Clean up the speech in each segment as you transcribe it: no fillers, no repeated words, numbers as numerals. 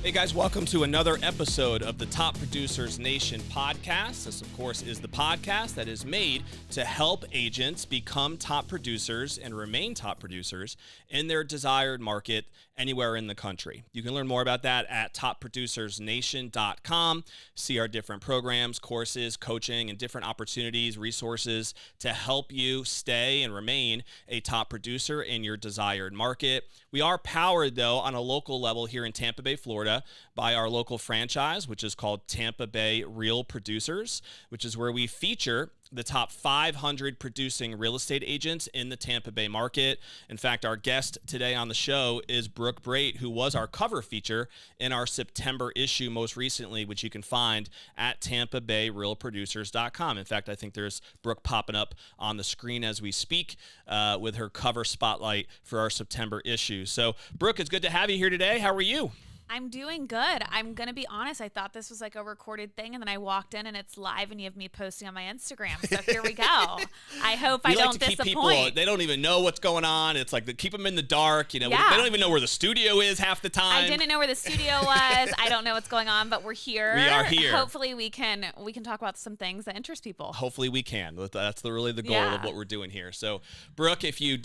Hey guys, welcome to another episode of the Top Producers Nation podcast. This, of course, is the podcast that is made to help agents become top producers and remain top producers in their desired market anywhere in the country. You can learn more about that at topproducersnation.com. See our different programs, courses, coaching, and different opportunities, resources to help you stay and remain a top producer in your desired market. We are powered, though, on a local level here in Tampa Bay, Florida, by our local franchise, which is called Tampa Bay Real Producers, which is where we feature the top 500 producing real estate agents in the Tampa Bay market. In fact, our guest today on the show is Brooke Brate, who was our cover feature in our September issue most recently, which you can find at tampabayrealproducers.com. In fact, I think there's Brooke popping up on the screen as we speak with her cover spotlight for our September issue. So, Brooke, it's good to have you here today. How are you? I'm doing good. I'm going to be honest. I thought this was like a recorded thing, and then I walked in and it's live and you have me posting on my Instagram. So here we go. I hope I don't disappoint. People, they don't even know what's going on. It's like keep them in the dark. You know, They don't even know where the studio is half the time. I didn't know where the studio was. I don't know what's going on, but we're here. We are here. Hopefully we can talk about some things that interest people. Hopefully we can. That's really the goal of what we're doing here. So, Brooke, if you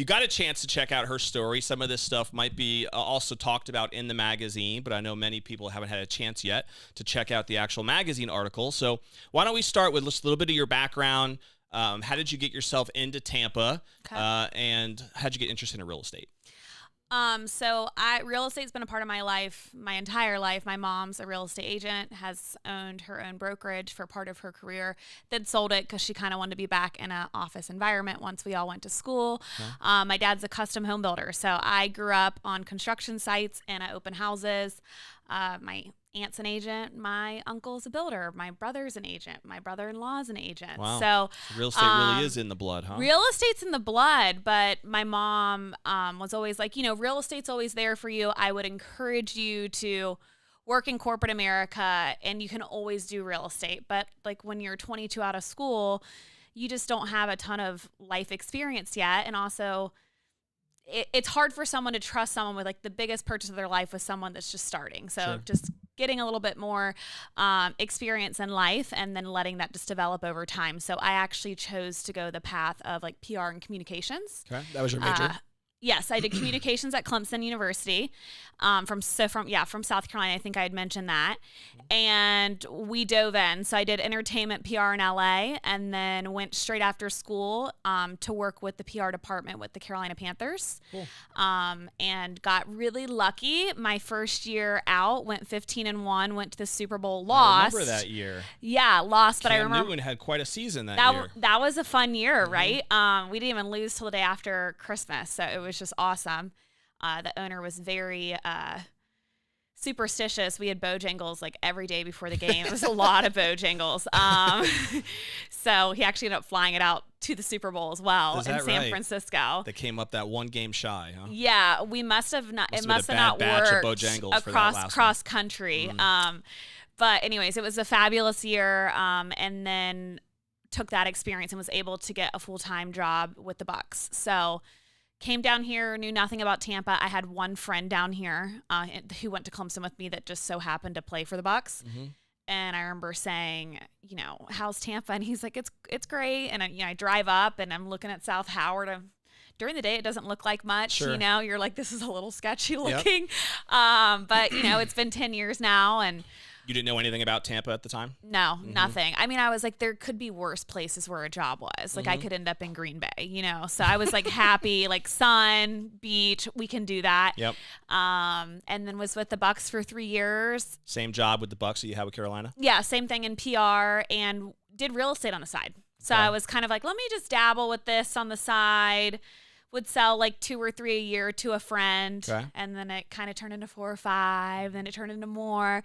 got a chance to check out her story, some of this stuff might be also talked about in the magazine, but I know many people haven't had a chance yet to check out the actual magazine article. So why don't we start with just a little bit of your background? How did you get yourself into Tampa, and how did you get interested in real estate? So real estate's been a part of my life, my entire life. My mom's a real estate agent, has owned her own brokerage for part of her career, then sold it because she kind of wanted to be back in an office environment once we all went to school. Okay. My dad's a custom home builder. So I grew up on construction sites and at open houses. My aunt's an agent. My uncle's a builder. My brother's an agent. My brother-in-law is an agent. Wow. So real estate really is in the blood, huh? Real estate's in the blood, but my mom was always like, real estate's always there for you. I would encourage you to work in corporate America, and you can always do real estate. But like when you're 22 out of school, you just don't have a ton of life experience yet. And also, it's hard for someone to trust someone with like the biggest purchase of their life with someone that's just starting. So just getting a little bit more experience in life and then letting that just develop over time. So I actually chose to go the path of like PR and communications. Okay, that was your major? Yes, I did communications at Clemson University from South Carolina. I think I had mentioned that. And we dove in. So I did entertainment PR in LA and then went straight after school to work with the PR department with the Carolina Panthers. Cool. And got really lucky. My first year out, went 15-1, went to the Super Bowl, lost. I remember that year. Yeah, lost, but I remember. Cam Newton had quite a season that year. That was a fun year, right? We didn't even lose till the day after Christmas, so it was just awesome. The owner was very superstitious. We had Bojangles like every day before the game. It was a lot of Bojangles. So he actually ended up flying it out to the Super Bowl as well in San Francisco. They came up that one game shy, huh? Yeah, we must have not. It must have not worked across cross country. But anyways, it was a fabulous year. And then took that experience and was able to get a full-time job with the Bucks. So came down here, knew nothing about Tampa. I had one friend down here who went to Clemson with me that just so happened to play for the Bucks. And I remember saying, how's Tampa? And he's like, it's great. And I drive up and I'm looking at South Howard. During the day, it doesn't look like much. Sure. You're like, this is a little sketchy looking. Yep. But it's been 10 years now, and You didn't know anything about Tampa at the time? No, nothing. I mean, I was like, there could be worse places where a job was. Like, I could end up in Green Bay, you know? So I was like happy, like sun, beach, we can do that. Yep. And then was with the Bucks for 3 years. Same job with the Bucks that you had with Carolina? Yeah, same thing in PR, and did real estate on the side. So I was kind of like, let me just dabble with this on the side. Would sell like 2 or 3 a year to a friend. Okay. And then it kind of turned into 4 or 5. Then it turned into more.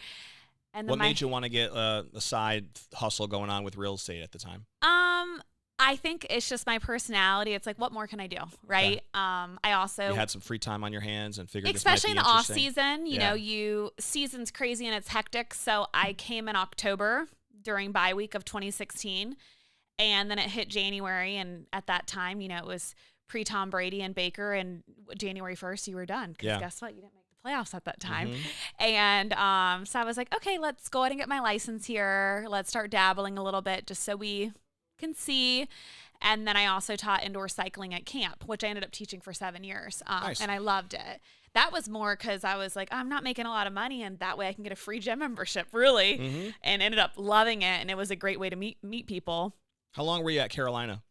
And then what made you want to get a side hustle going on with real estate at the time? I think it's just my personality. It's like, what more can I do, right? Okay. I also... You had some free time on your hands and figured especially this might in be the off season, you know, season's crazy and it's hectic. So I came in October during bye week of 2016, and then it hit January. And at that time, you know, it was pre-Tom Brady and Baker, and January 1st, you were done. Because guess what? You didn't make the playoffs at that time. And so I was like, okay, let's go ahead and get my license here. Let's start dabbling a little bit just so we can see. And then I also taught indoor cycling at camp, which I ended up teaching for 7 years. Nice. And I loved it. That was more because I was like, I'm not making a lot of money, and that way I can get a free gym membership, really. And ended up loving it, and it was a great way to meet people. How long were you at Carolina?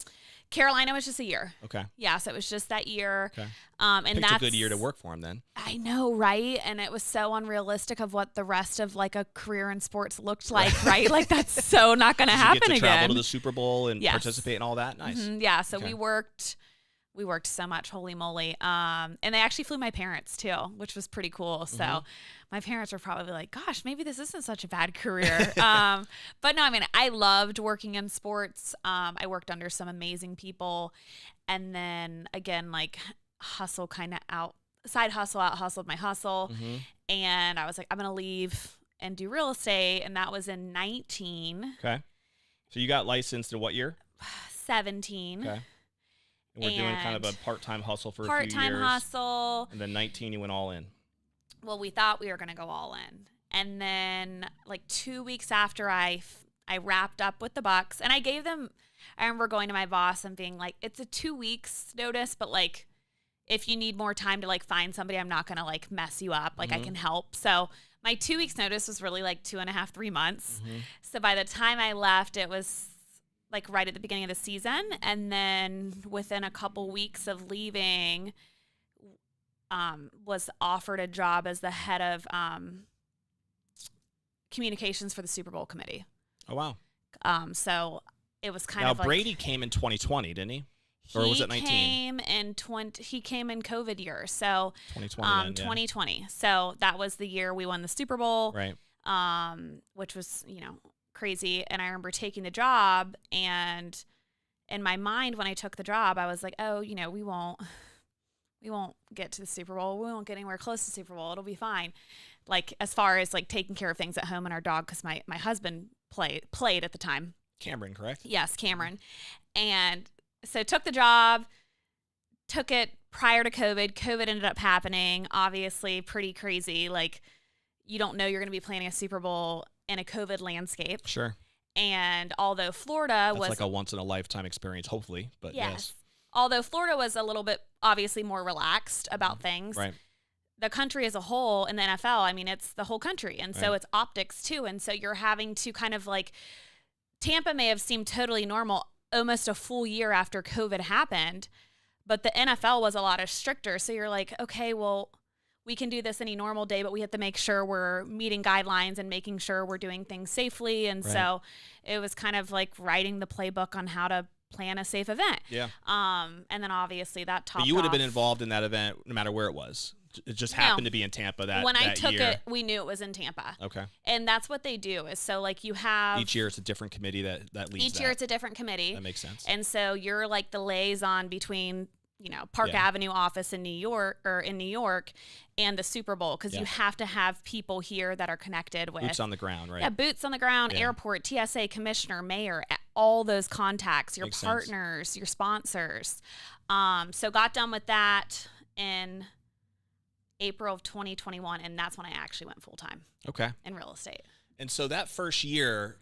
Carolina was just a year. Okay. Yeah, so it was just that year. Okay. And picked that's a good year to work for him then. I know, right? And it was so unrealistic of what the rest of like a career in sports looked like, right? Like that's so not going to happen again. You get to travel to the Super Bowl and participate in all that. Nice. Yeah. So we worked so much, holy moly. And they actually flew my parents too, which was pretty cool. So my parents were probably like, gosh, maybe this isn't such a bad career. But no, I mean, I loved working in sports. I worked under some amazing people. And then again, like hustle kind of side hustle, out hustled my hustle. And I was like, I'm going to leave and do real estate. And that was in 19. Okay. So you got licensed in what year? 17. Okay. And we're doing kind of a part-time hustle for a few years. Part-time hustle. And then 19, you went all in. Well, we thought we were going to go all in. And then like 2 weeks after I wrapped up with the Bucks, and I remember going to my boss and being like, it's a 2 weeks notice, but like, if you need more time to like find somebody, I'm not going to like mess you up. Like I can help. So my 2 weeks notice was really like 2.5, 3 months. So by the time I left, it was like right at the beginning of the season. And then within a couple weeks of leaving, was offered a job as the head of communications for the Super Bowl committee. Oh, wow. So it was kind of like... Now, Brady came in 2020, didn't he? Or was it 19? He came in COVID year. So 2020. 2020. So that was the year we won the Super Bowl. Right. Which was, you know, crazy. And I remember taking the job, and in my mind when I took the job, I was like, oh, you know, we won't get to the Super Bowl. We won't get anywhere close to the Super Bowl. It'll be fine. Like as far as like taking care of things at home and our dog, because my husband played at the time. Cameron, correct? Yes, Cameron. And so took the job, took it prior to COVID. COVID ended up happening, obviously pretty crazy. Like you don't know you're going to be planning a Super Bowl in a COVID landscape. Sure. And although Florida was like a once in a lifetime experience, hopefully, but yes. Although Florida was a little bit obviously more relaxed about things. Right. The country as a whole in the NFL, I mean, it's the whole country. And so it's optics too. And so you're having to kind of like, Tampa may have seemed totally normal almost a full year after COVID happened, but the NFL was a lot stricter. So you're like, okay, well, we can do this any normal day, but we have to make sure we're meeting guidelines and making sure we're doing things safely. And so it was kind of like writing the playbook on how to plan a safe event. Yeah. And then obviously that topped But you would have been involved in that event no matter where it was. It just happened to be in Tampa that year. When I took it, we knew it was in Tampa. Okay. And that's what they do is so like you have... Each year it's a different committee that leads Each year it's a different committee. That makes sense. And so you're like the liaison between, you know, Park Avenue office in New York and the Super Bowl because you have to have people here that are connected with... Boots on the ground, right? Yeah, boots on the ground, airport, TSA, commissioner, mayor, all those contacts, your Makes partners, your sponsors. So got done with that in April of 2021, and that's when I actually went full-time in real estate. And so that first year,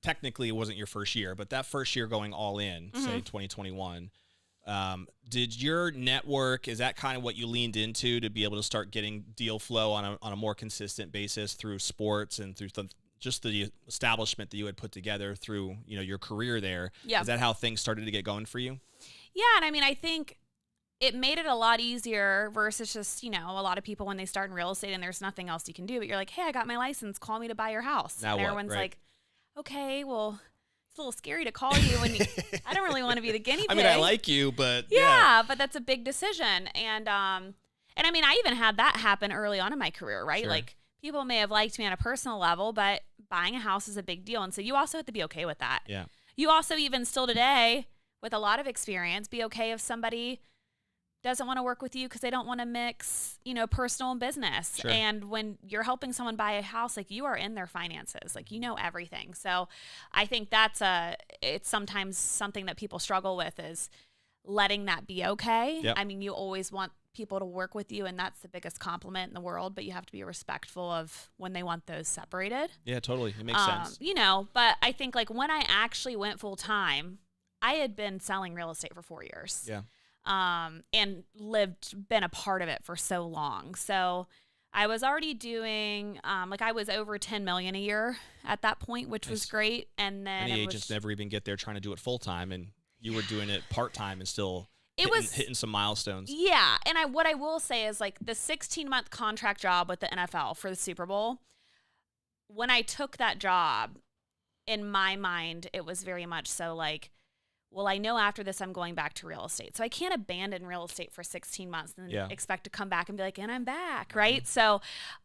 technically it wasn't your first year, but that first year going all in, say 2021, Did your network, is that kind of what you leaned into to be able to start getting deal flow on a more consistent basis through sports and through just the establishment that you had put together through, your career there? Yeah. Is that how things started to get going for you? Yeah. And I mean, I think it made it a lot easier versus just, a lot of people when they start in real estate and there's nothing else you can do, but you're like, hey, I got my license. Call me to buy your house. Now and what? Everyone's Right. like, okay, well, it's a little scary to call you when I don't really want to be the guinea pig. I mean, I like you, but yeah, but that's a big decision. And I mean, I even had that happen early on in my career, right? Sure. Like people may have liked me on a personal level, but buying a house is a big deal. And so you also have to be okay with that. Yeah. You also, even still today, with a lot of experience, be okay if somebody doesn't want to work with you because they don't want to mix, personal and business. Sure. And when you're helping someone buy a house, like you are in their finances, like everything. So I think it's sometimes something that people struggle with is letting that be okay. Yep. I mean, you always want people to work with you, and that's the biggest compliment in the world, but you have to be respectful of when they want those separated. Yeah, totally. It makes sense. But I think like when I actually went full time, I had been selling real estate for 4 years. Yeah. And been a part of it for so long. So I was already doing, I was over 10 million a year at that point, which was great. And then many agents never even get there trying to do it full time, and you were doing it part time and still hitting some milestones. Yeah. And what I will say is like the 16-month contract job with the NFL for the Super Bowl, when I took that job, in my mind, it was very much so like, well, I know after this I'm going back to real estate. So I can't abandon real estate for 16 months and expect to come back and be like, and I'm back, right? So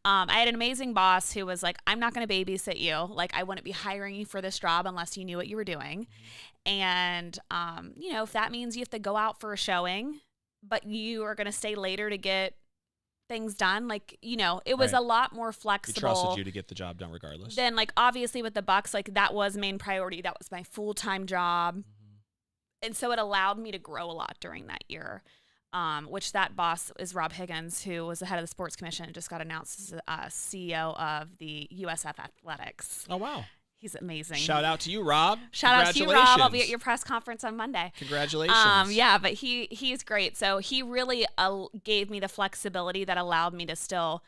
I had an amazing boss who was like, I'm not going to babysit you. Like, I wouldn't be hiring you for this job unless you knew what you were doing. And, if that means you have to go out for a showing, but you are going to stay later to get things done, it was a lot more flexible. He trusted you to get the job done regardless. Then, obviously with the Bucks, that was main priority. That was my full-time job. And so it allowed me to grow a lot during that year, which that boss is Rob Higgins, who was the head of the sports commission and just got announced as CEO of the USF Athletics. Oh, wow. He's amazing. Shout out to you, Rob. Shout out to you, Rob. I'll be at your press conference on Monday. Congratulations. Yeah, but he's great. So he really gave me the flexibility that allowed me to still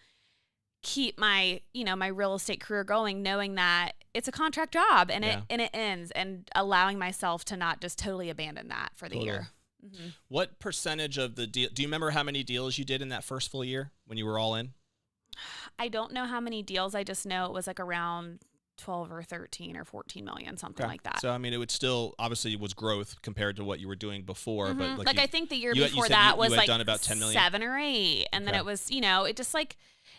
keep my my real estate career going, knowing that it's a contract job and it ends, and allowing myself to not just totally abandon that for the year. Mm-hmm. What percentage of the deal? Do you remember how many deals you did in that first full year when you were all in? I don't know how many deals. I just know it was like around 12 or 13 or 14 million, something like that. So, I mean, it would still, obviously it was growth compared to what you were doing before. Mm-hmm. But I think the year before that was done about 10 million. 7 or 8. And then it was, it just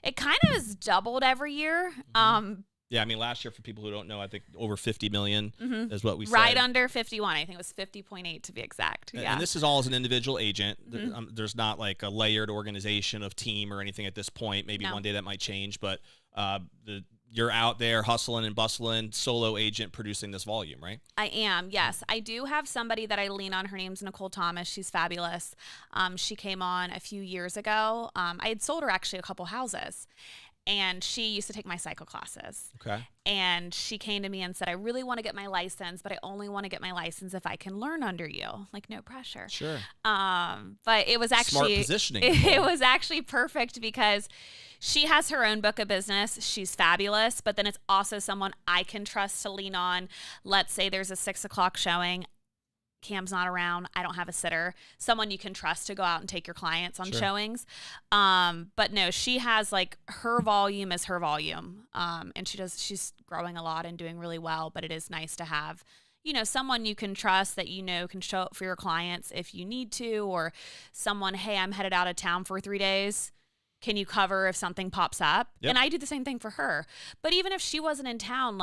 it kind of has doubled every year. Mm-hmm. Yeah, I mean, last year, for people who don't know, I think over 50 million is what we said. Right under 51. I think it was 50.8 to be exact. Yeah. And this is all as an individual agent. Mm-hmm. There's not like a layered organization of team or anything at this point. Maybe one day that might change, but you're out there hustling and bustling, solo agent producing this volume, right? I am, yes. I do have somebody that I lean on. Her name's Nicole Thomas. She's fabulous. She came on a few years ago. I had sold her actually a couple houses. And she used to take my cycle classes. Okay. And she came to me and said, I really want to get my license, but I only want to get my license if I can learn under you. Like, no pressure. Sure. But it was actually smart positioning. It was actually perfect because she has her own book of business. She's fabulous, but then it's also someone I can trust to lean on. Let's say there's a 6:00 showing. Cam's not around. I don't have a sitter. Someone you can trust to go out and take your clients on showings. But no, she has her volume is her volume. And she's growing a lot and doing really well, but it is nice to have, someone you can trust that, can show up for your clients if you need to, or someone, hey, I'm headed out of town for 3 days. Can you cover if something pops up? Yep. And I do the same thing for her. But even if she wasn't in town,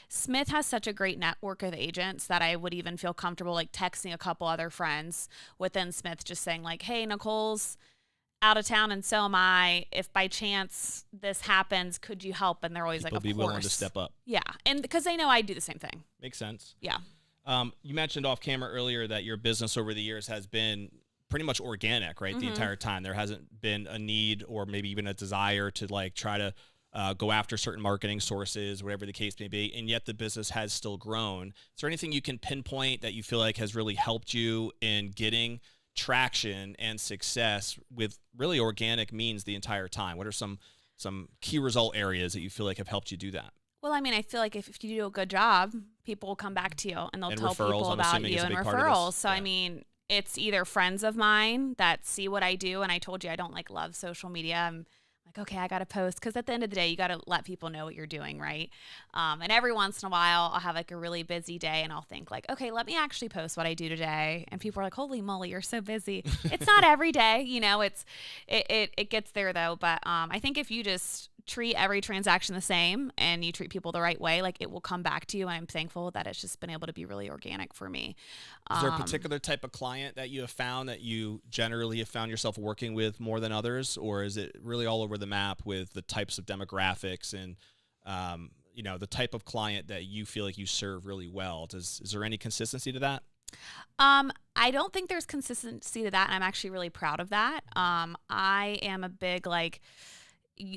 Smith has such a great network of agents that I would even feel comfortable texting a couple other friends within Smith, just saying hey, Nicole's out of town and so am I. If by chance this happens, could you help? And they're always People of be course. willing to step up. Yeah. And because they know I do the same thing. Makes sense. Yeah. You mentioned off camera earlier that your business over the years has been pretty much organic, right? The entire time. There hasn't been a need or maybe even a desire to try to go after certain marketing sources, whatever the case may be, and yet the business has still grown. Is there anything you can pinpoint that you feel like has really helped you in getting traction and success with really organic means the entire time? What are some key result areas that you feel like have helped you do that? Well, I mean, I feel like if you do a good job, people will come back to you and they'll And tell referrals, people I'm about assuming, you is a and big part of referrals. this. So, Yeah. I mean, it's either friends of mine that see what I do. And I told you I don't like love social media. I'm like, okay, I got to post, because at the end of the day, you got to let people know what you're doing, right? And every once in a while, I'll have like a really busy day and I'll think like, okay, let me actually post what I do today. And people are like, holy moly, you're so busy. It's not every day, you know, it gets there though. But I think if you just treat every transaction the same and you treat people the right way, like it will come back to you. And I'm thankful that it's just been able to be really organic for me. Is there a particular type of client that you have found that you generally have found yourself working with more than others, or is it really all over the map with the types of demographics and you know, the type of client that you feel like you serve really well? Is there any consistency to that? I don't think there's consistency to that, and I'm actually really proud of that. I am a big like,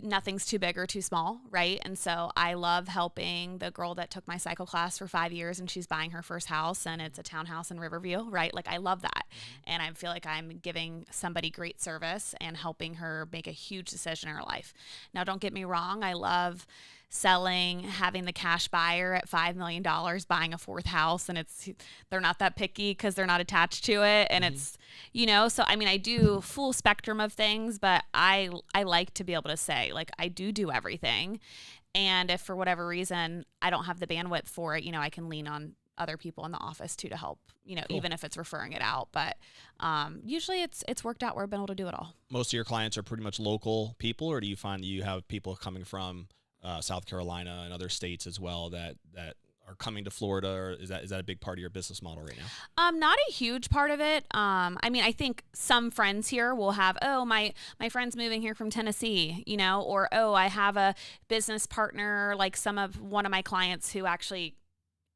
nothing's too big or too small, right? And so I love helping the girl that took my cycle class for 5 years and she's buying her first house and it's a townhouse in Riverview, right? Like I love that. And I feel like I'm giving somebody great service and helping her make a huge decision in her life. Now, don't get me wrong. I love selling, having the cash buyer at $5 million buying a fourth house, and they're not that picky because they're not attached to it, and it's, you know, so I mean, I do full spectrum of things, but I like to be able to say like I do everything, and if for whatever reason I don't have the bandwidth for it, you know, I can lean on other people in the office too to help, you know, even if it's referring it out. But usually it's worked out where I've been able to do it all. Most of your clients are pretty much local people, or do you find that you have people coming from South Carolina and other states as well that are coming to Florida, or is that a big part of your business model right now? Not a huge part of it. I mean, I think some friends here will have, oh, my friend's moving here from Tennessee, you know, or, oh, I have a business partner, like one of my clients who actually,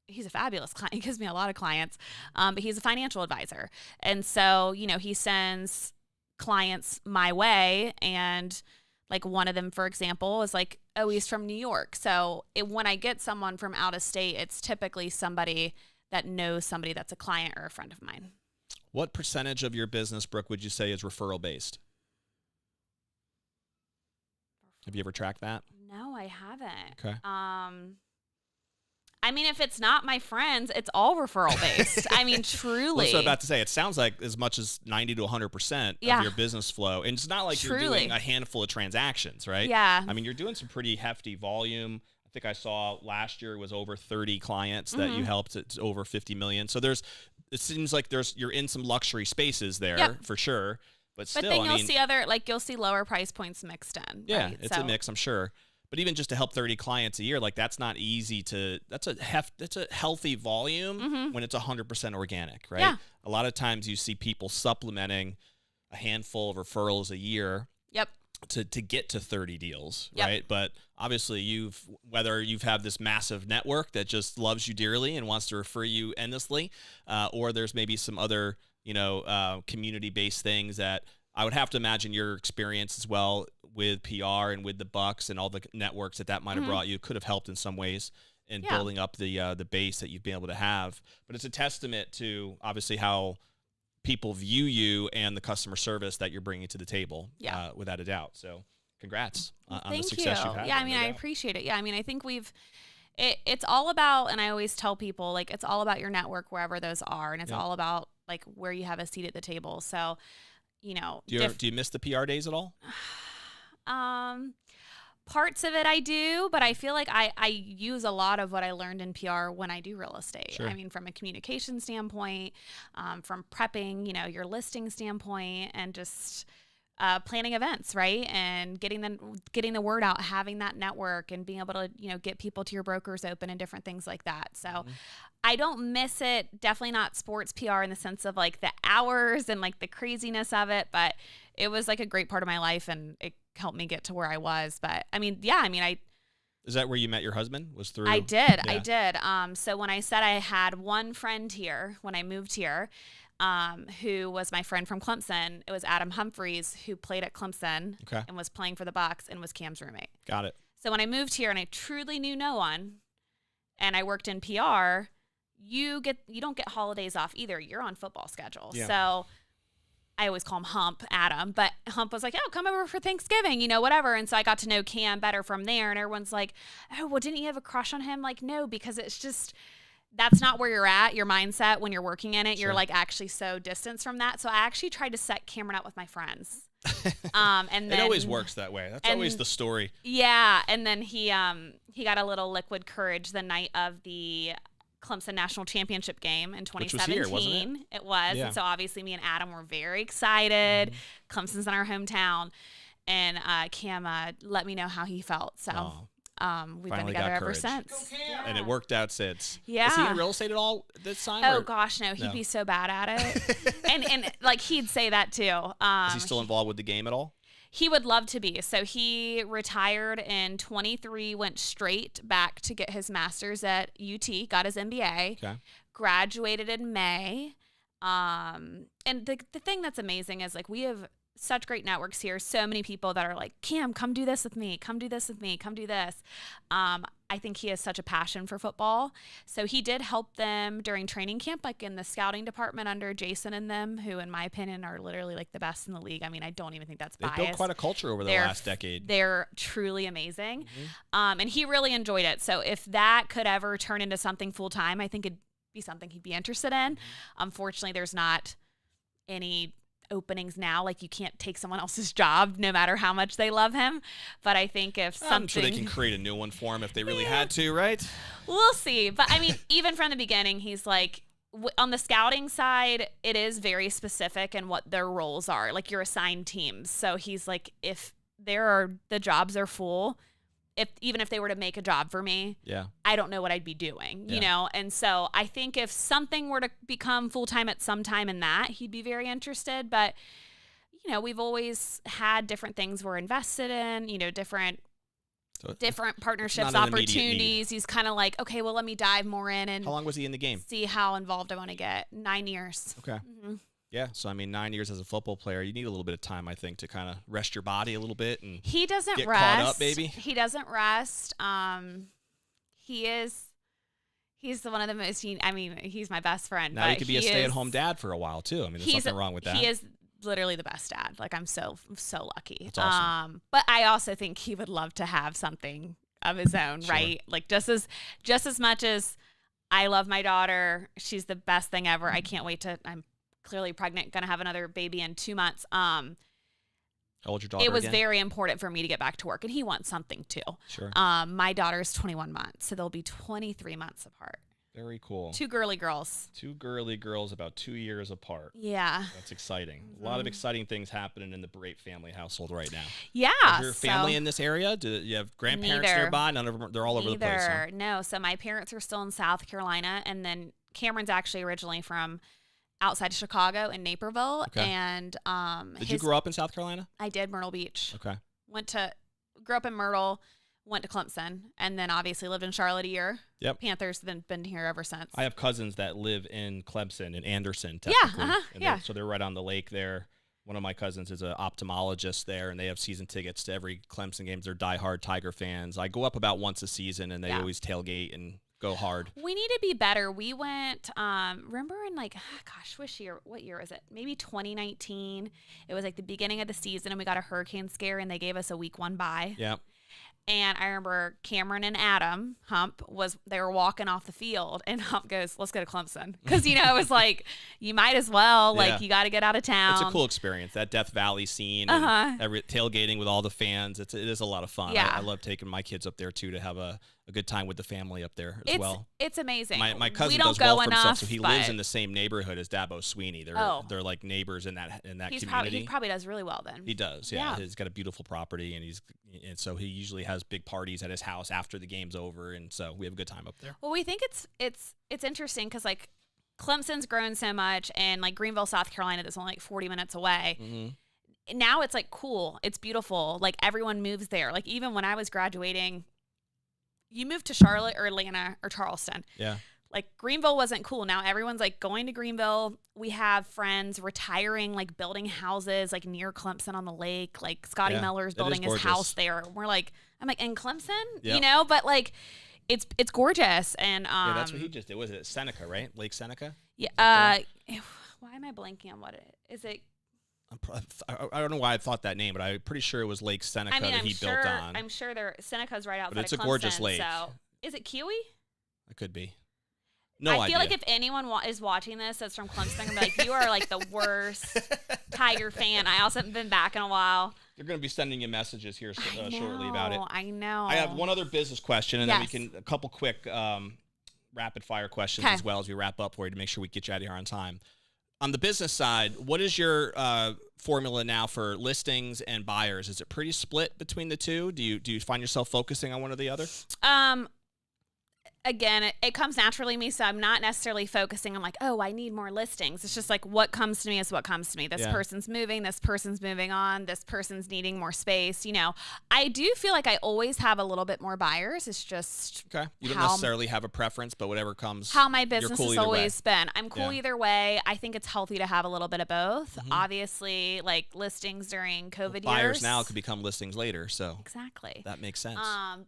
he's a fabulous client. He gives me a lot of clients, but he's a financial advisor. And so, you know, he sends clients my way, and like one of them, for example, is like, oh, he's from New York. So when I get someone from out of state, it's typically somebody that knows somebody that's a client or a friend of mine. What percentage of your business, Brooke, would you say is referral based? Have you ever tracked that? No, I haven't. Okay. I mean, if it's not my friends, it's all referral based. I mean, truly. Well, that's what I'm about to say. It sounds like as much as 90 to 100% of your business flow. And it's not like you're doing a handful of transactions, right? Yeah. I mean, you're doing some pretty hefty volume. I think I saw last year was over 30 clients that you helped. It's over 50 million. So it seems like you're in some luxury spaces there for sure. But still, then you'll see lower price points mixed in. Yeah, right? it's a mix, I'm sure. But even just to help 30 clients a year, like that's not easy that's a healthy volume when it's 100% organic, right? Yeah. A lot of times you see people supplementing a handful of referrals a year to get to 30 deals, right? But obviously whether you've had this massive network that just loves you dearly and wants to refer you endlessly, or there's maybe some other, community-based things that I would have to imagine your experience as well with PR and with the Bucks and all the networks that might have brought you could have helped in some ways in building up the base that you've been able to have. But it's a testament to obviously how people view you and the customer service that you're bringing to the table, without a doubt. So congrats on the success you've had. Yeah, I mean, I appreciate it. Yeah, I mean, I think it's all about, and I always tell people, like, it's all about your network wherever those are, and it's all about, like, where you have a seat at the table. So, do you miss the PR days at all? Parts of it I do, but I feel like I use a lot of what I learned in PR when I do real estate. Sure. I mean, from a communication standpoint, from prepping, your listing standpoint, and just planning events, right? And getting the word out, having that network, and being able to, get people to your brokers open and different things like that. So I don't miss it. Definitely not sports PR in the sense of like the hours and like the craziness of it, but it was like a great part of my life, and it helped me get to where I was. But I mean, Is that where you met your husband? Was through? I did. Yeah. I did. So when I said I had one friend here when I moved here, who was my friend from Clemson, it was Adam Humphreys, who played at Clemson and was playing for the Bucks and was Cam's roommate. Got it. So when I moved here and I truly knew no one, and I worked in PR, you don't get holidays off either. You're on football schedule. Yeah. So I always call him Hump, Adam, but Hump was like, oh, come over for Thanksgiving, whatever. And so I got to know Cam better from there. And everyone's like, oh, well, didn't you have a crush on him? Like, no, because it's just, that's not where you're at, your mindset when you're working in it. You're like actually so distanced from that. So I actually tried to set Cameron up with my friends. And then, it always works that way. That's always the story. Yeah. And then he got a little liquid courage the night of the Clemson National Championship game in 2017. Which was here, wasn't it? It was. Yeah. And so obviously me and Adam were very excited. Clemson's in our hometown. And Cam let me know how he felt. So we've been together ever since. And it worked out since. Yeah. Is he in real estate at all this time? Oh, gosh, no. He'd be so bad at it. and like he'd say that too. Is he still involved with the game at all? He would love to be. So he retired in 23, went straight back to get his master's at UT, got his MBA, graduated in May. And the thing that's amazing is like we have such great networks here. So many people that are like, Cam, come do this with me. Come do this with me. Come do this. I think he has such a passion for football. So he did help them during training camp, like in the scouting department under Jason and them, who in my opinion are literally like the best in the league. I mean, I don't even think that's biased. They've built quite a culture over the last decade. They're truly amazing. And he really enjoyed it. So if that could ever turn into something full-time, I think it'd be something he'd be interested in. Unfortunately, there's not any openings now. Like you can't take someone else's job no matter how much they love him. But I think if something, I'm sure they can create a new one for him if they really had to, right? We'll see. But I mean, even from the beginning, he's like, on the scouting side, it is very specific in what their roles are. Like you're assigned teams. So he's like, if the jobs are full, even if they were to make a job for me, I don't know what I'd be doing, you know? And so I think if something were to become full-time at some time in that, he'd be very interested. But, we've always had different things we're invested in, different partnerships, opportunities. He's kind of like, okay, well, let me dive more in. And how long was he in the game? See how involved I want to get. 9 years. Okay. Yeah, so I mean, 9 years as a football player, you need a little bit of time, I think, to kind of rest your body a little bit and he doesn't get rest. Caught up, maybe. He doesn't rest. He's one of the most. I mean, he's my best friend. Now you could be a stay-at-home dad for a while too. I mean, there's nothing wrong with that. He is literally the best dad. Like I'm so lucky. That's awesome. But I also think he would love to have something of his own, right? Like just as much as I love my daughter, she's the best thing ever. I can't wait to. I'm clearly pregnant, gonna have another baby in 2 months. How old's your daughter? It was again? very important for me to get back to work, and he wants something too. Sure. My daughter's 21 months, so they'll be 23 months apart. Very cool. 2 girly girls. 2 girly girls about 2 years apart. Yeah. That's exciting. A lot of exciting things happening in the Brate family household right now. Yeah. Is your family in this area? Do you have grandparents nearby? None of them. They're all over the place. Huh? No. So my parents are still in South Carolina, and then Cameron's actually originally from outside of Chicago in Naperville. Okay. And did you grow up in South Carolina? I did, Myrtle Beach. Okay. Grew up in Myrtle, went to Clemson, and then obviously lived in Charlotte a year. Yep. Panthers been here ever since. I have cousins that live in Clemson, in Anderson, technically. So they're right on the lake there. One of my cousins is an ophthalmologist there, and they have season tickets to every Clemson games. They're diehard Tiger fans. I go up about once a season, and they always tailgate and go hard. We need to be better. We went, remember in what year was it? Maybe 2019. It was like the beginning of the season, and we got a hurricane scare, and they gave us a week 1 bye. Yeah. And I remember Cameron and Adam, Hump, they were walking off the field, and Hump goes, let's go to Clemson. Because, it was like, you might as well. Like, you got to get out of town. It's a cool experience, that Death Valley scene, and tailgating with all the fans. It is a lot of fun. Yeah. I love taking my kids up there, too, to have a good time with the family up there as well. It's amazing. My cousin does well for himself, so he lives in the same neighborhood as Dabo Sweeney. They're like neighbors in that community. He probably does really well then. He does, yeah. He's got a beautiful property, and so he usually has big parties at his house after the game's over, and so we have a good time up there. Well, we think it's interesting because like Clemson's grown so much, and like Greenville, South Carolina, that's only like 40 minutes away. Mm-hmm. Now it's like cool, it's beautiful. Like everyone moves there. Like even when I was graduating, you moved to Charlotte or Atlanta or Charleston. Yeah. Like Greenville wasn't cool. Now everyone's like going to Greenville. We have friends retiring, like building houses like near Clemson on the lake. Like Scotty Miller's building his house there. We're like, I'm like in Clemson, but like it's gorgeous. And that's what he just did. Was it Seneca, right? Lake Seneca? Yeah. Why am I blanking on what it is? Is it I don't know why I thought that name, but I'm pretty sure it was Lake Seneca I mean, that he built on. I'm sure Seneca's right outside But it's of a Clemson, gorgeous lake. So, is it Kiwi? It could be. No idea. I feel like if anyone is watching this that's from Clemson, I'm gonna be like, you are like the worst Tiger fan. I also haven't been back in a while. They're going to be sending you messages here shortly about it. I know. I have one other business question, and then we can a couple quick rapid fire questions as well as we wrap up for you to make sure we get you out of here on time. On the business side, what is your formula now for listings and buyers? Is it pretty split between the two? Do you find yourself focusing on one or the other? Again, it comes naturally to me, so I'm not necessarily focusing on like, oh, I need more listings. It's just like what comes to me is what comes to me. This person's moving, this person's moving on, this person's needing more space. You know, I do feel like I always have a little bit more buyers. It's just okay. You don't necessarily have a preference, but whatever comes. How my business has always been. I'm cool either way. I think it's healthy to have a little bit of both. Mm-hmm. Obviously, like listings during COVID years. Buyers now could become listings later, so exactly that makes sense.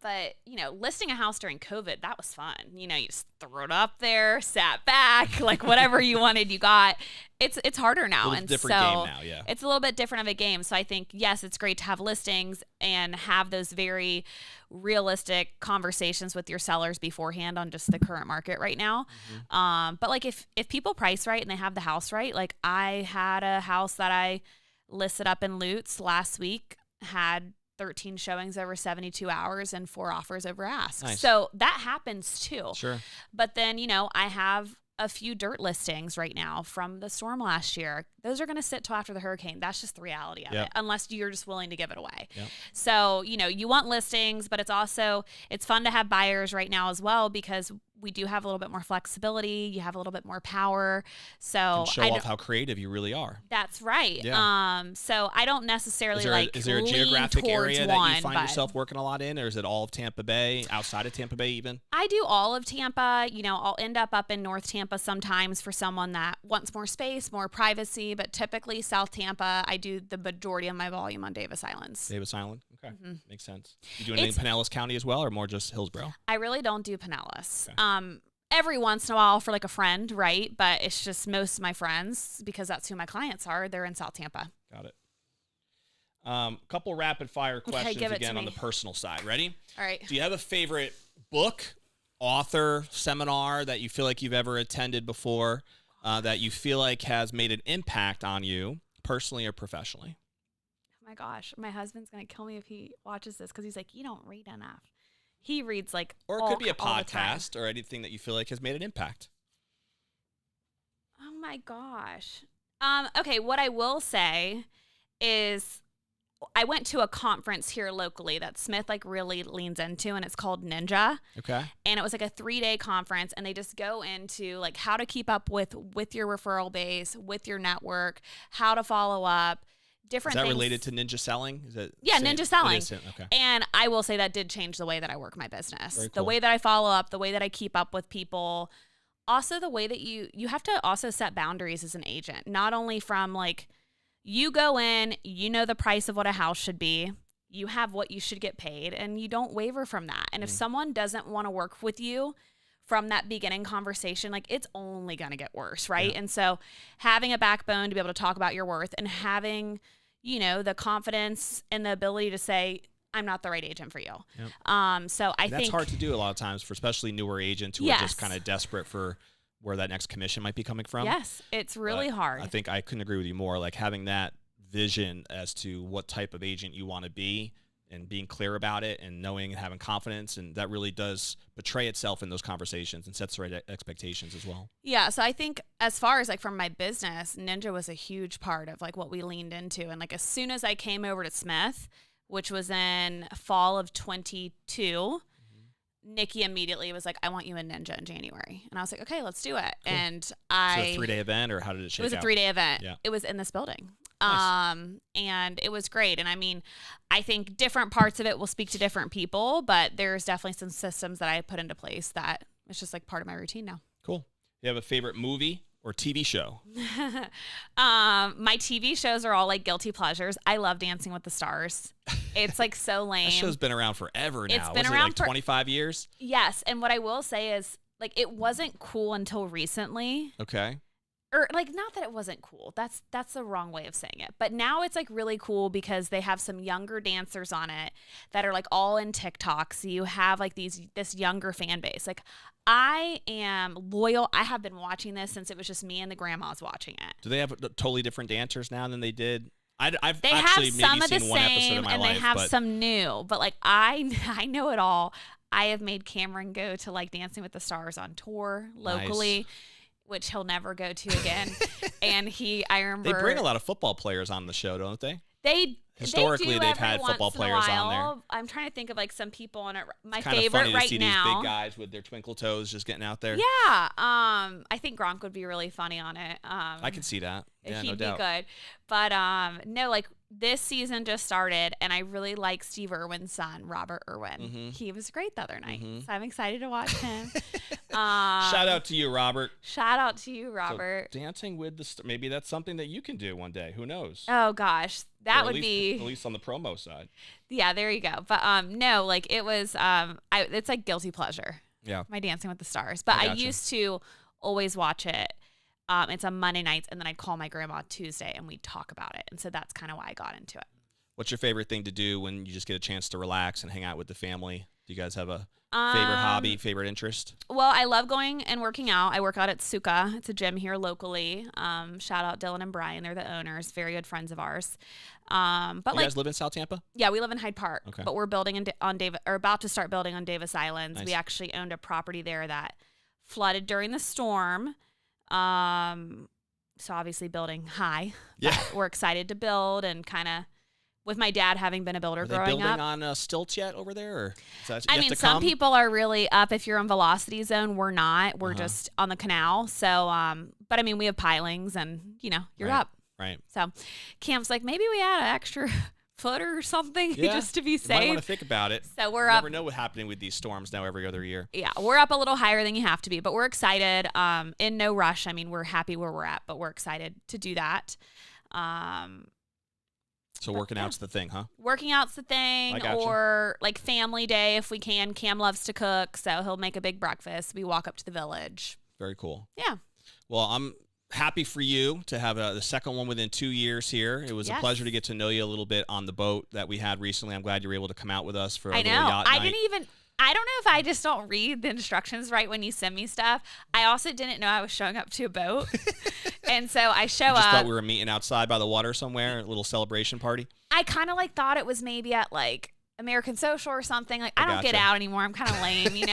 But you know, listing a house during COVID, that was fun. You know, you just throw it up there, sat back, like whatever you wanted, you got. It's harder now, and different game now, yeah. It's a little bit different of a game. So I think yes, it's great to have listings and have those very realistic conversations with your sellers beforehand on just the current market right now. Mm-hmm. But like if people price right and they have the house right, like I had a house that I listed up in Lutz last week, had 13 showings over 72 hours and 4 offers over ask. Nice. So that happens too. Sure. But then, you know, I have a few dirt listings right now from the storm last year. Those are going to sit till after the hurricane. That's just the reality of it, unless you're just willing to give it away. Yep. So, you know, you want listings, but it's fun to have buyers right now as well, because we do have a little bit more flexibility. You have a little bit more power. So show off how creative you really are. That's right. Yeah. So I don't necessarily is there a geographic area that you find yourself working a lot in, or is it all of Tampa Bay, outside of Tampa Bay even? I do all of Tampa. You know, I'll end up in North Tampa sometimes for someone that wants more space, more privacy, but typically South Tampa, I do the majority of my volume on Davis Islands. Davis Island? Okay. Mm-hmm. Makes sense. You do anything in Pinellas County as well, or more just Hillsborough? I really don't do Pinellas. Okay. Every once in a while for like a friend, right? But it's just most of my friends, because that's who my clients are. They're in South Tampa. Got it. Couple rapid fire questions again on the personal side. Ready? All right. Do you have a favorite book, author, seminar that you feel like you've ever attended before that you feel like has made an impact on you personally or professionally? Oh my gosh, my husband's going to kill me if he watches this, because he's like, you don't read enough. He reads like or it could be a podcast or anything that you feel like has made an impact. Oh my gosh. Okay, what I will say is I went to a conference here locally that Smith like really leans into, and it's called Ninja. Okay. And it was like a 3-day conference, and they just go into like how to keep up with your referral base, with your network, how to follow up. Different Is that things. related to ninja selling? Is it Ninja selling. It is, okay. And I will say that did change the way that I work my business. Very cool. The way that I follow up, the way that I keep up with people. Also the way that you have to also set boundaries as an agent. Not only from like you go in, you know the price of what a house should be. You have what you should get paid, and you don't waver from that. And if someone doesn't want to work with you from that beginning conversation, like it's only going to get worse, right? Yeah. And so having a backbone to be able to talk about your worth, and having the confidence and the ability to say, I'm not the right agent for you. Yep. So I think that's hard to do a lot of times for especially newer agents who are just kind of desperate for where that next commission might be coming from. Yes, it's really hard. I think I couldn't agree with you more. Like having that vision as to what type of agent you want to be, and being clear about it, and knowing and having confidence, and that really does portray itself in those conversations and sets the right expectations as well. Yeah, so I think as far as like from my business, Ninja was a huge part of like what we leaned into. And like as soon as I came over to Smith, which was in fall of 22, Nikki immediately was like, I want you in Ninja in January. And I was like, okay, let's do it. Cool. And So a 3-day event, or how did it shake out? It was a 3-day event. Yeah. It was in this building. Nice. And it was great. And I mean, I think different parts of it will speak to different people, but there's definitely some systems that I put into place that it's just like part of my routine now. Cool. You have a favorite movie or TV show? My TV shows are all like guilty pleasures. I love Dancing with the Stars. It's like so lame. That show's been around forever now. It's been around around for 25 years? Yes. And what I will say is like, it wasn't cool until recently. Okay. or like, not that it wasn't cool. That's the wrong way of saying it. But now it's like really cool because they have some younger dancers on it that are like all in TikTok. So you have like this younger fan base. Like, I am loyal. I have been watching this since it was just me and the grandmas watching it. Do they have totally different dancers now than they did? I've They actually have some maybe of the seen one episode same, in my and life, they have but some new. But like, I know it all. I have made Cameron go to like Dancing with the Stars on tour locally. Nice. Which he'll never go to again. And I remember they bring a lot of football players on the show, don't they? Historically, they've had football players on there. I'm trying to think of like some people on it. My It's kind of favorite funny right to see now. these big guys with their twinkle toes just getting out there. Yeah. I think Gronk would be really funny on it. I can see that. Yeah, he'd no be doubt. good. But no, like this season just started, and I really like Steve Irwin's son, Robert Irwin. Mm-hmm. He was great the other night, so I'm excited to watch him. Shout out to you, Robert. Shout out to you, Robert. So, Dancing with the Stars. Maybe that's something that you can do one day. Who knows? Oh gosh, that Or would at be least on the promo side. Yeah, there you go. But no, like it was it's like guilty pleasure. Yeah. My Dancing with the Stars. But I gotcha. used to always watch it. It's on Monday nights, and then I'd call my grandma Tuesday and we'd talk about it. And so that's kind of why I got into it. What's your favorite thing to do when you just get a chance to relax and hang out with the family? Do you guys have a favorite hobby, favorite interest? Well, I love going and working out. I work out at Suka. It's a gym here locally. Shout out Dylan and Brian. They're the owners, very good friends of ours. But You like, guys live in South Tampa? yeah, we live in Hyde Park, Okay. but we're building about to start building on Davis Islands. Nice. We actually owned a property there that flooded during the storm. So obviously building high. Yeah. But we're excited to build, and kind of with my dad having been a builder Are they growing building up. on stilts yet over there? Or is that I yet mean, to some come? people are really up. If you're in velocity zone, we're not. We're Uh-huh. just on the canal. So, but I mean, we have pilings, and you're Right. up. Right. So, Cam's like, maybe we add an extra footer or something Yeah. just to be You might want safe. to think about it. So we're You up. never know what's happening with these storms now every other year. Yeah, we're up a little higher than you have to be, but we're excited. In no rush. I mean, we're happy where we're at, but we're excited to do that. So working out's the thing, huh? Working out's the thing, I gotcha. or like family day if we can. Cam loves to cook, so he'll make a big breakfast. We walk up to the village. Very cool. Yeah. Well, I'm happy for you to have the second one within 2 years here. It was a Yes. pleasure to get to know you a little bit on the boat that we had recently. I'm glad you were able to come out with us for a I little know. yacht I night. didn't even. I don't know if I just don't read the instructions right when you send me stuff. I also didn't know I was showing up to a boat, and so I show I just up. thought we were meeting outside by the water somewhere, a little celebration party. I kind of like thought it was maybe at like American Social or something. Like, I don't get gotcha. out anymore. I'm kind of lame,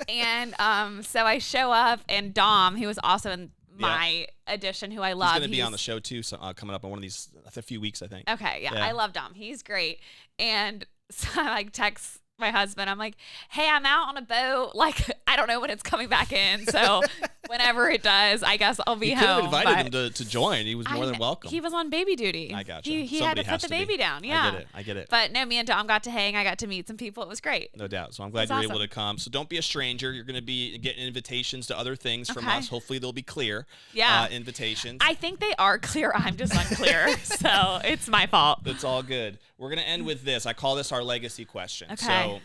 And so I show up, and Dom, who was also in my edition, who I love. He's going to be on the show too, so, coming up in one of these a few weeks, I think. Okay, yeah, Yeah. I love Dom. He's great. And so I like text my husband. I'm like, hey, I'm out on a boat. Like, I don't know when it's coming back in. So whenever it does, I guess I'll be You could have home. invited him to join. He was more than welcome. He was on baby duty. I gotcha. He had Somebody to put has the to be. baby down. Yeah. I get it. But no, me and Dom got to hang. I got to meet some people. It was great. No doubt. So I'm glad That's you were awesome. able to come. So don't be a stranger. You're going to be getting invitations to other things from Okay. us. Hopefully they'll be clear. Yeah. Invitations. I think they are clear. I'm just unclear. So it's my fault. It's all good. We're going to end with this. I call this our legacy question. Okay. So,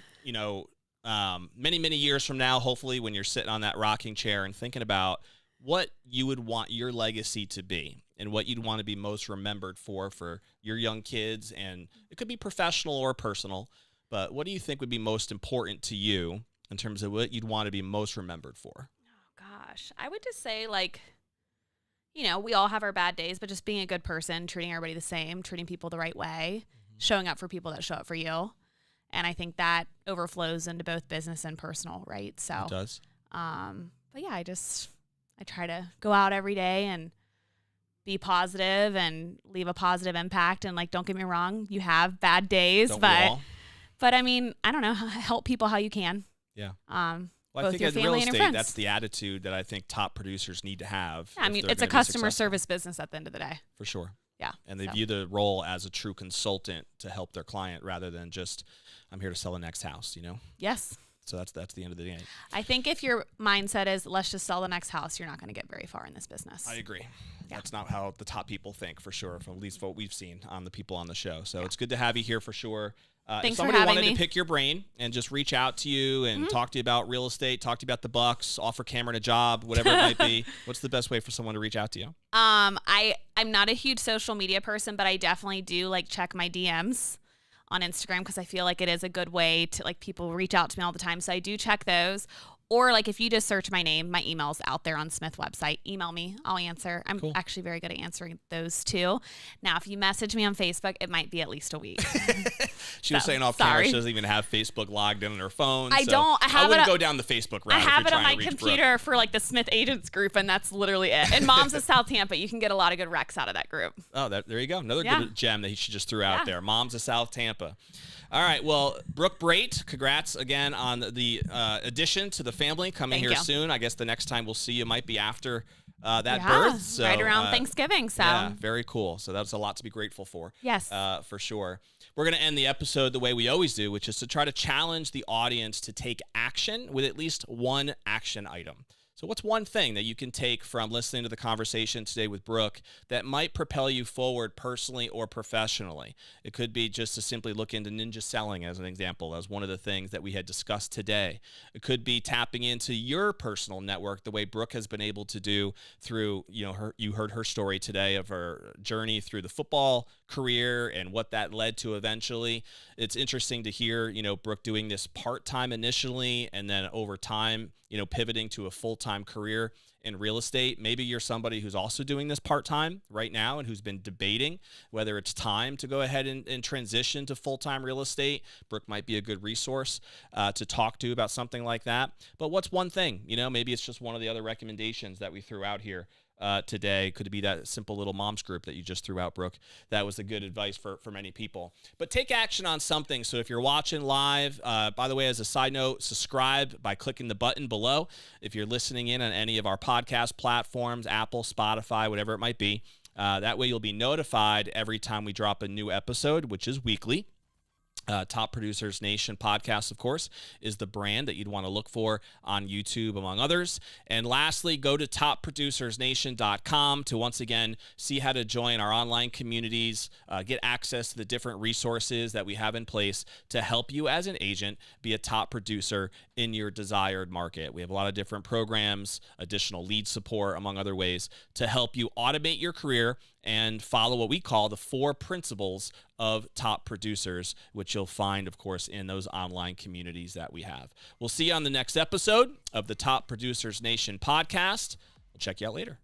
many, many years from now, hopefully when you're sitting on that rocking chair and thinking about what you would want your legacy to be and what you'd want to be most remembered for your young kids, and it could be professional or personal, but what do you think would be most important to you in terms of what you'd want to be most remembered for? Oh, gosh. I would just say, like, we all have our bad days, but just being a good person, treating everybody the same, treating people the right way, showing up for people that show up for you. And I think that overflows into both business and personal, right? So, It does. but yeah, I try to go out every day and be positive and leave a positive impact. And like, don't get me wrong, you have bad days, Don't we but all? I mean, I don't know, help people how you can. Yeah. Both Well, I think your as real family and your estate, friends. that's the attitude that I think top producers need to have. Yeah, I if mean, they're it's a gonna be customer successful. service business at the end of the day. For sure. Yeah. And they so. view the role as a true consultant to help their client rather than just, I'm here to sell the next house, Yes. So that's the end of the day. I think if your mindset is let's just sell the next house, you're not going to get very far in this business. I agree. Yeah. That's not how the top people think, for sure, from at least what we've seen on the people on the show. So it's good to have you here for sure. If Thanks for somebody having wanted me. to pick your brain and just reach out to you and talk to you about real estate, talk to you about the Bucks, offer Cameron a job, whatever it might be, what's the best way for someone to reach out to you? I'm not a huge social media person, but I definitely do like check my DMs on Instagram because I feel like it is a good way to like people reach out to me all the time. So I do check those. Or like if you just search my name, my email's out there on Smith website. Email me. I'll answer. I'm Cool. actually very good at answering those too. Now, if you message me on Facebook, it might be at least a week. She was saying off camera she doesn't even have Facebook logged in on her phone. I don't. I wouldn't go down the Facebook route. I have if it you're on my trying to reach computer for like the Smith Agents group, and that's literally it. And Moms of South Tampa, you can get a lot of good recs out of that group. Oh, there you go. Another good gem that she just threw out there. Moms of South Tampa. All right. Well, Brooke Brate, congrats again on the addition to the family coming here soon. I guess the next time we'll see you might be after that birth. So, right around Thanksgiving. So yeah, very cool. So that's a lot to be grateful for. Yes. For sure. We're going to end the episode the way we always do, which is to try to challenge the audience to take action with at least one action item. So what's one thing that you can take from listening to the conversation today with Brooke that might propel you forward personally or professionally? It could be just to simply look into ninja selling as an example, as one of the things that we had discussed today. It could be tapping into your personal network the way Brooke has been able to do through, you heard her story today of her journey through the football career and what that led to eventually. It's interesting to hear, Brooke doing this part-time initially and then over time, pivoting to a full-time career in real estate. Maybe you're somebody who's also doing this part-time right now and who's been debating whether it's time to go ahead and transition to full-time real estate. Brooke might be a good resource to talk to about something like that. But what's one thing? Maybe it's just one of the other recommendations that we threw out here today. Could it be that simple little moms group that you just threw out, Brooke? That was a good advice for many people. But take action on something. So if you're watching live, by the way, as a side note, subscribe by clicking the button below. If you're listening in on any of our podcast platforms, Apple, Spotify, whatever it might be, that way you'll be notified every time we drop a new episode, which is weekly. Top Producers Nation podcast, of course, is the brand that you'd want to look for on YouTube, among others. And lastly, go to topproducersnation.com to once again see how to join our online communities, get access to the different resources that we have in place to help you as an agent be a top producer in your desired market. We have a lot of different programs, additional lead support, among other ways, to help you automate your career and follow what we call the 4 principles of top producers, which you'll find, of course, in those online communities that we have. We'll see you on the next episode of the Top Producers Nation podcast. We'll check you out later.